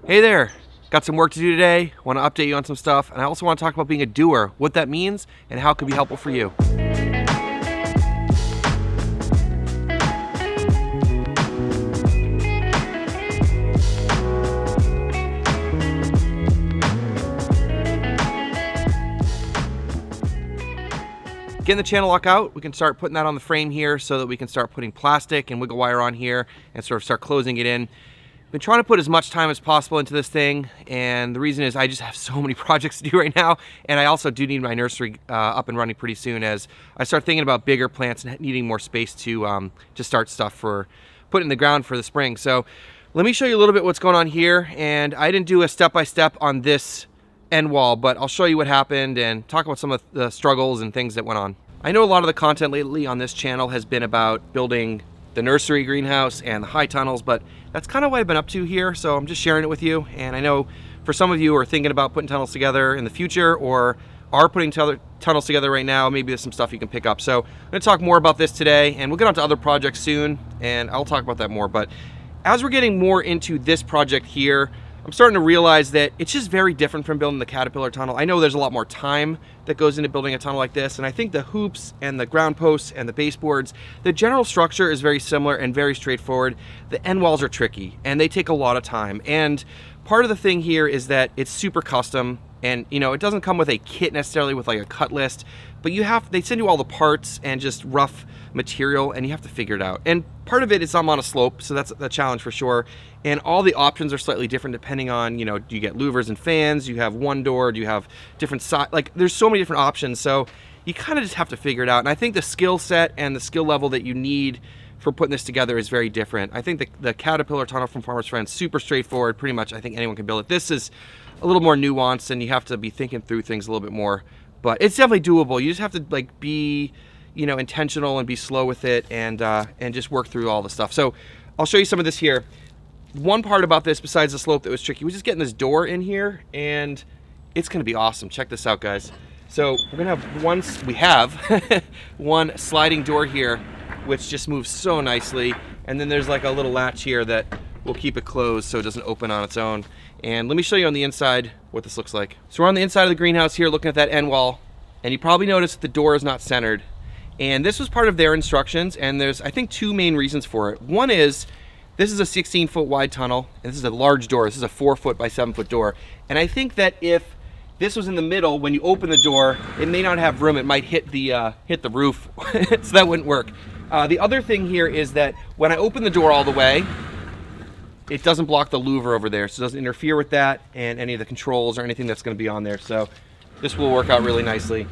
Hey there, got some work to do today, want to update you on some stuff, and I also want to talk about being a doer, what that means, and how it can be helpful for you. Getting the channel lock out, we can start putting that on the frame here so that we can start putting plastic and wiggle wire on here and sort of start closing it in. Been trying to put as much time as possible into this thing, and the reason is I just have so many projects to do right now, and I also do need my nursery up and running pretty soon as I start thinking about bigger plants and needing more space to start stuff for putting in the ground for the spring. So let me show you a little bit what's going on here, and I didn't do a step-by-step on this end wall, but I'll show you what happened and talk about some of the struggles and things that went on. I know a lot of the content lately on this channel has been about building the nursery greenhouse and the high tunnels, but that's kind of what I've been up to here, so I'm just sharing it with you. And I know for some of you who are thinking about putting tunnels together in the future or are putting tunnels together right now, maybe there's some stuff you can pick up. So I'm going to talk more about this today, and we'll get on to other projects soon, and I'll talk about that more. But as we're getting more into this project here, I'm starting to realize that it's just very different from building the Caterpillar tunnel. I know there's a lot more time that goes into building a tunnel like this, and I think the hoops and the ground posts and the baseboards, the general structure is very similar and very straightforward. The end walls are tricky, and they take a lot of time. And part of the thing here is that it's super custom, and it doesn't come with a kit necessarily with like a cut list, but they send you all the parts and just rough material, and you have to figure it out. And part of it is I'm on a slope, so that's a challenge for sure. And all the options are slightly different depending on, do you get louvers and fans, do you have one door, do you have different size, like there's so many different options. So you kind of just have to figure it out. And I think the skill set and the skill level that you need for putting this together is very different. I think the Caterpillar tunnel from Farmer's Friend, super straightforward, pretty much I think anyone can build it. This is a little more nuanced, and you have to be thinking through things a little bit more, but it's definitely doable. You just have to like be intentional and be slow with it, and just work through all the stuff. So I'll show you some of this here. One part about this, besides the slope that was tricky, was just getting this door in here, and it's gonna be awesome. Check this out, guys. So we're gonna have one sliding door here, which just moves so nicely, and then there's like a little latch here that will keep it closed so it doesn't open on its own. And let me show you on the inside what this looks like. So we're on the inside of the greenhouse here looking at that end wall, and you probably noticed that the door is not centered. And this was part of their instructions, and there's, I think, two main reasons for it. One is, this is a 16-foot wide tunnel, and this is a large door. This is a 4-foot by 7-foot door. And I think that if this was in the middle, when you open the door, it may not have room. It might hit the roof, so that wouldn't work. The other thing here is that when I open the door all the way, it doesn't block the louver over there, so it doesn't interfere with that and any of the controls or anything that's going to be on there. So this will work out really nicely.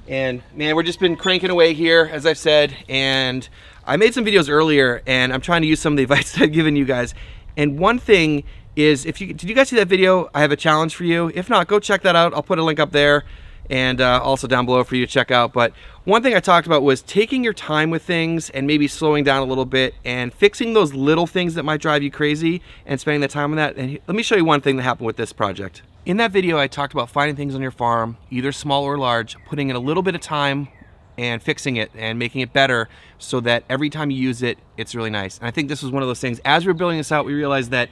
And man, we've just been cranking away here, as I've said, and I made some videos earlier, and I'm trying to use some of the advice that I've given you guys. And one thing is, did you guys see that video? I have a challenge for you. If not, go check that out. I'll put a link up there, and also down below for you to check out. But one thing I talked about was taking your time with things and maybe slowing down a little bit and fixing those little things that might drive you crazy and spending the time on that. And let me show you one thing that happened with this project. In that video, I talked about finding things on your farm, either small or large, putting in a little bit of time and fixing it and making it better so that every time you use it, it's really nice. And I think this was one of those things. As we were building this out, we realized that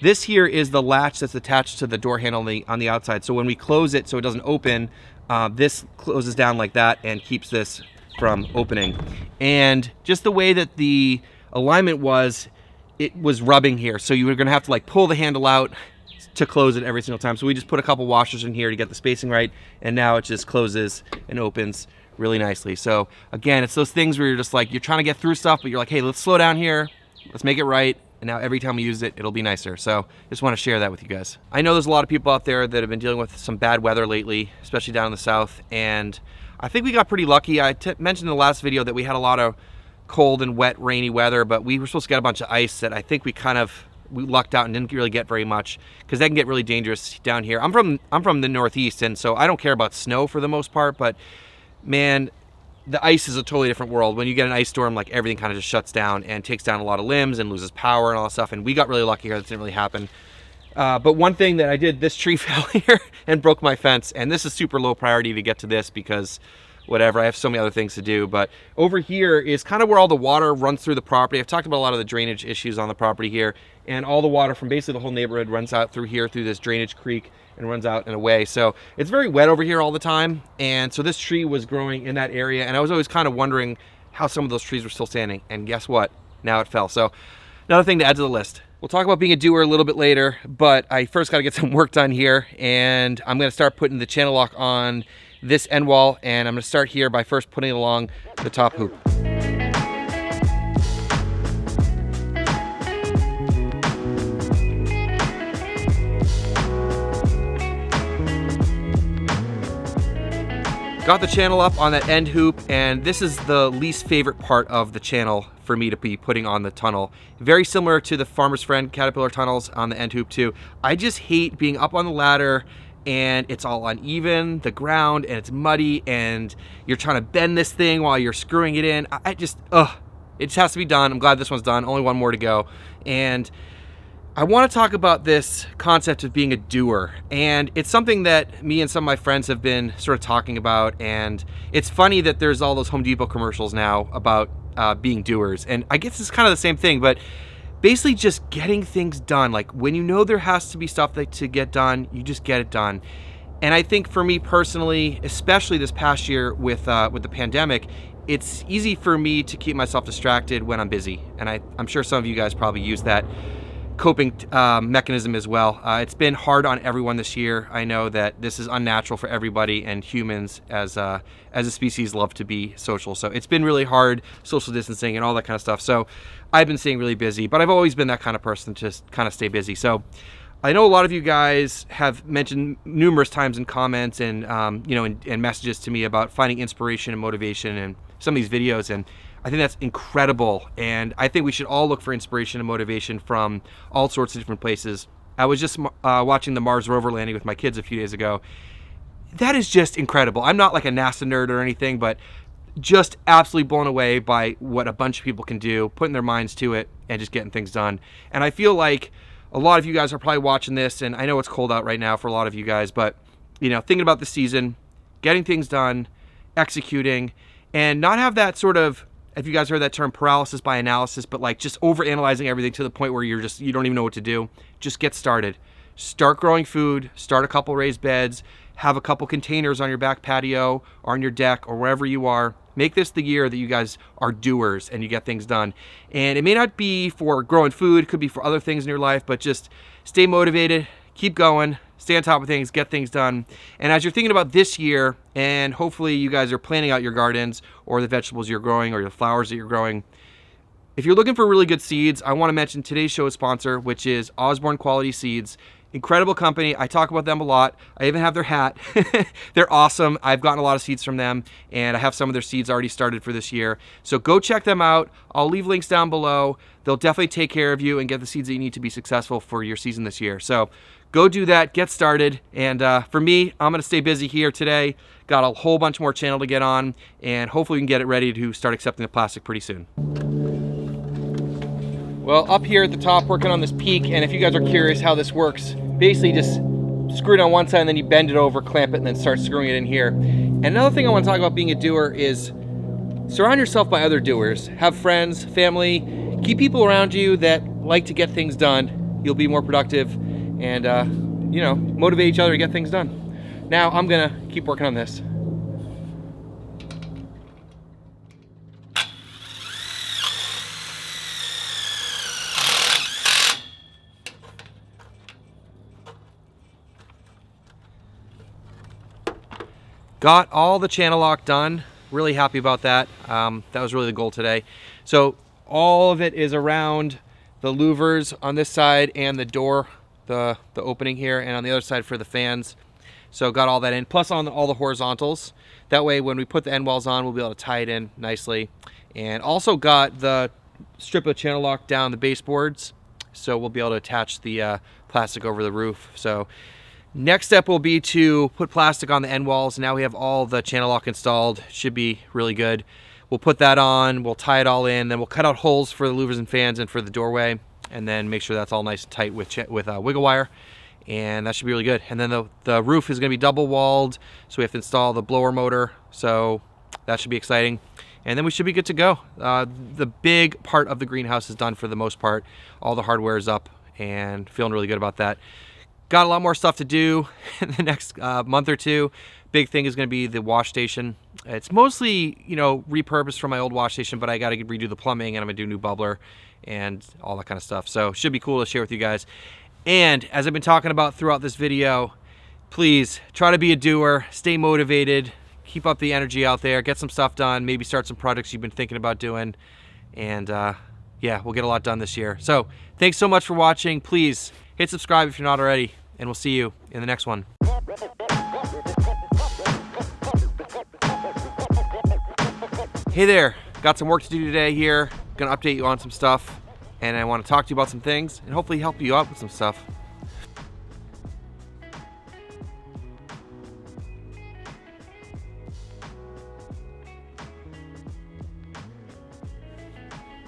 this here is the latch that's attached to the door handle on the outside. So when we close it so it doesn't open, this closes down like that and keeps this from opening. And just the way that the alignment was, it was rubbing here. So you were gonna have to like pull the handle out to close it every single time. So we just put a couple washers in here to get the spacing right, and now it just closes and opens really nicely. So again, it's those things where you're just like, you're trying to get through stuff, but you're like, hey, let's slow down here, let's make it right, and now every time we use it, it'll be nicer. So just want to share that with you guys. I know there's a lot of people out there that have been dealing with some bad weather lately, especially down in the south, and I think we got pretty lucky. I mentioned in the last video that we had a lot of cold and wet, rainy weather, but we were supposed to get a bunch of ice that I think we lucked out and didn't really get very much, because that can get really dangerous down here. I'm from the Northeast, and so I don't care about snow for the most part, but man, the ice is a totally different world. When you get an ice storm, like everything kind of just shuts down and takes down a lot of limbs and loses power and all that stuff. And we got really lucky here. That didn't really happen. But one thing that I did, this tree fell here and broke my fence. And this is super low priority to get to this because whatever, I have so many other things to do. But over here is kind of where all the water runs through the property. I've talked about a lot of the drainage issues on the property here. and all the water from basically the whole neighborhood runs out through here, through this drainage creek, and runs out and away. So it's very wet over here all the time, and so this tree was growing in that area, and I was always kind of wondering how some of those trees were still standing, and guess what? Now it fell. So another thing to add to the list. We'll talk about being a doer a little bit later, but I first got to get some work done here, and I'm going to start putting the channel lock on this end wall, and I'm going to start here by first putting it along the top hoop. Got the channel up on that end hoop, and this is the least favorite part of the channel for me to be putting on the tunnel. Very similar to the Farmer's Friend Caterpillar tunnels on the end hoop too. I just hate being up on the ladder and it's all uneven, the ground, and it's muddy, and you're trying to bend this thing while you're screwing it in. It just has to be done. I'm glad this one's done. Only one more to go. And I want to talk about this concept of being a doer, and it's something that me and some of my friends have been sort of talking about, and it's funny that there's all those Home Depot commercials now about being doers, and I guess it's kind of the same thing, but basically just getting things done. Like when you know there has to be stuff to get done, you just get it done. And I think for me personally, especially this past year with the pandemic, it's easy for me to keep myself distracted when I'm busy, and I'm sure some of you guys probably use that coping mechanism as well. It's been hard on everyone this year. I know that this is unnatural for everybody, and humans as a species love to be social. So it's been really hard, social distancing and all that kind of stuff. So I've been staying really busy, but I've always been that kind of person to just kind of stay busy. So I know a lot of you guys have mentioned numerous times in comments and and messages to me about finding inspiration and motivation in some of these videos, and I think that's incredible, and I think we should all look for inspiration and motivation from all sorts of different places. I was just watching the Mars rover landing with my kids a few days ago. That is just incredible. I'm not like a NASA nerd or anything, but just absolutely blown away by what a bunch of people can do, putting their minds to it and just getting things done. And I feel like a lot of you guys are probably watching this, and I know it's cold out right now for a lot of you guys, but thinking about the season, getting things done, executing, and not have that sort of, if you guys heard that term, paralysis by analysis, but like just overanalyzing everything to the point where you don't even know what to do. Just get started. Start growing food, start a couple raised beds, have a couple containers on your back patio or on your deck or wherever you are. Make this the year that you guys are doers and you get things done. And it may not be for growing food, it could be for other things in your life, but just stay motivated, keep going, stay on top of things, get things done. And as you're thinking about this year, and hopefully you guys are planning out your gardens or the vegetables you're growing or the flowers that you're growing, if you're looking for really good seeds, I want to mention today's show sponsor, which is Osborne Quality Seeds. Incredible company. I talk about them a lot. I even have their hat. They're awesome. I've gotten a lot of seeds from them, and I have some of their seeds already started for this year. So go check them out. I'll leave links down below. They'll definitely take care of you and get the seeds that you need to be successful for your season this year. So go do that, get started. And for me, I'm going to stay busy here today. Got a whole bunch more channel to get on, and hopefully we can get it ready to start accepting the plastic pretty soon. Well, up here at the top, working on this peak, and if you guys are curious how this works, basically just screw it on one side and then you bend it over, clamp it, and then start screwing it in here. And another thing I want to talk about being a doer is surround yourself by other doers. Have friends, family, keep people around you that like to get things done. You'll be more productive and, motivate each other to get things done. Now I'm gonna keep working on this. Got all the channel lock done. Really happy about that. That was really the goal today. So all of it is around the louvers on this side and the door, the opening here, and on the other side for the fans. So got all that in, plus on all the horizontals. That way when we put the end walls on, we'll be able to tie it in nicely. And also got the strip of channel lock down the baseboards, so we'll be able to attach the plastic over the roof. So next step will be to put plastic on the end walls. Now we have all the channel lock installed. Should be really good. We'll put that on, we'll tie it all in, then we'll cut out holes for the louvers and fans and for the doorway, and then make sure that's all nice and tight with wiggle wire, and that should be really good. And then the roof is going to be double walled, so we have to install the blower motor, so that should be exciting. And then we should be good to go. The big part of the greenhouse is done for the most part. All the hardware is up and feeling really good about that. Got a lot more stuff to do in the next month or two. Big thing is going to be the wash station. It's mostly, you know, repurposed from my old wash station, but I got to redo the plumbing, and I'm going to do a new bubbler and all that kind of stuff. So should be cool to share with you guys. And as I've been talking about throughout this video, please try to be a doer, stay motivated, keep up the energy out there, get some stuff done, maybe start some projects you've been thinking about doing. And yeah, we'll get a lot done this year. So thanks so much for watching. Please hit subscribe if you're not already, and we'll see you in the next one. Hey there, got some work to do today here. Gonna update you on some stuff, and I want to talk to you about some things and hopefully help you out with some stuff.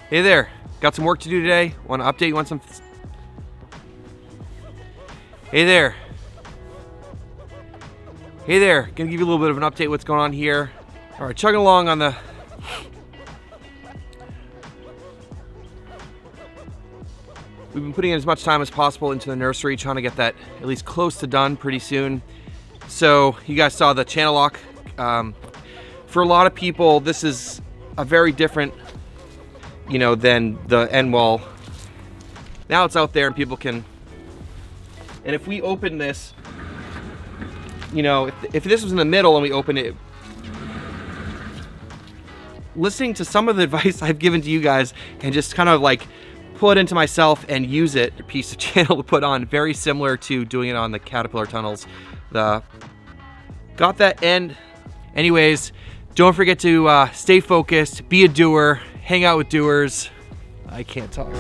Hey there, got some work to do today. Want to update you on some. Hey there. Hey there, gonna give you a little bit of an update what's going on here. All right, chugging along on the. We've been putting in as much time as possible into the nursery, trying to get that at least close to done pretty soon. So you guys saw the channel lock. For a lot of people, this is a very different, you know, than the end wall. Now it's out there and people can, and if we open this, you know, if this was in the middle and we open it, listening to some of the advice I've given to you guys and just kind of like put into myself and use it, a piece of channel to put on, very similar to doing it on the Caterpillar tunnels. Got that end. Anyways, don't forget to stay focused, be a doer, hang out with doers. I can't talk.